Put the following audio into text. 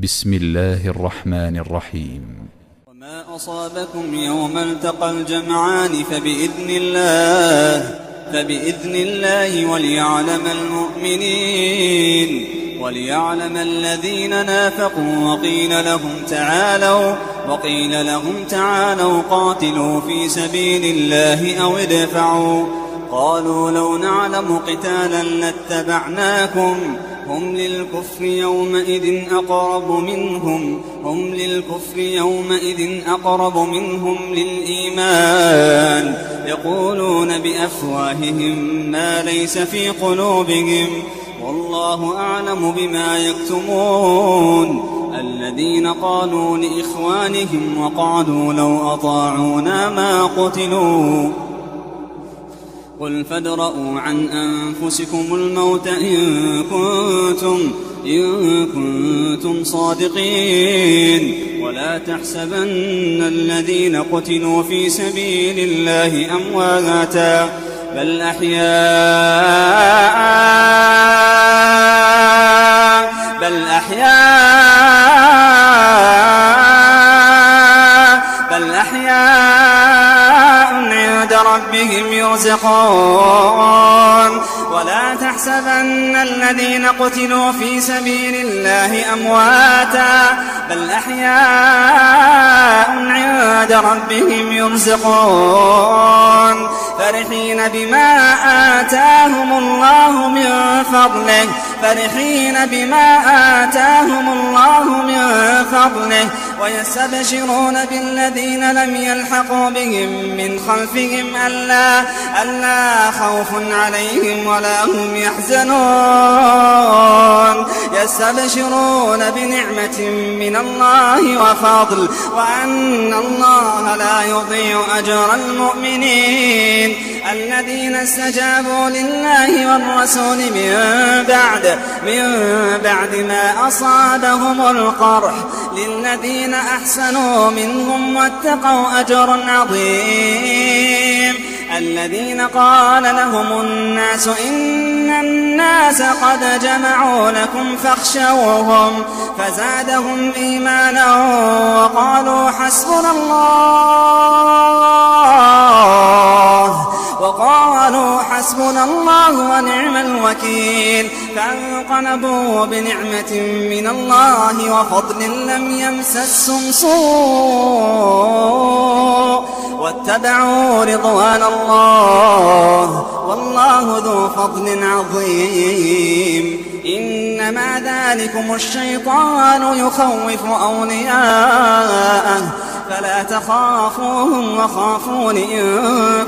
بسم الله الرحمن الرحيم. وما أصابكم يوم التقى الجمعان فبإذن الله وليعلم الذين نافقوا وقيل لهم تعالوا قاتلوا في سبيل الله أو ادفعوا. قالوا لو نعلم قتالا لاتبعناكم هم للكفر يومئذ أقرب منهم للإيمان يقولون بأفواههم ما ليس في قلوبهم والله أعلم بما يكتمون. الذين قالوا لإخوانهم وقعدوا لو أطاعونا ما قتلوا قل فادرءوا عن أنفسكم الموت إن كنتم صادقين. ولا تحسبن الذين قتلوا في سبيل الله أمواتا بل أحياء عند ربهم يرزقون. ولا تحسبن الذين قتلوا في سبيل الله أمواتا بل أحياء عند ربهم يرزقون فرحين بما آتاهم الله من فضله ويستبشرون بالذين لم يلحقوا بهم من خلفهم ألا خوف عليهم ولا هم يحزنون. يستبشرون بنعمة من الله وفضل وأن الله لا يضيع أجر المؤمنين الذين استجابوا لله والرسول من بعد ما أصابهم القرح للذين أحسنوا منهم واتقوا أجر عظيم. الذين قال لهم الناس إن الناس قد جمعوا لكم فاخشوهم فزادهم إيمانا وقالوا حسبنا الله ونعم الوكيل. فانقلبوا بنعمة من الله وفضل لم يمسسهم سوء واتبعوا رضوان الله والله ذو فضل عظيم. إنما ذلكم الشيطان يخوف أولياءه فلا تخافوهم وخافون إن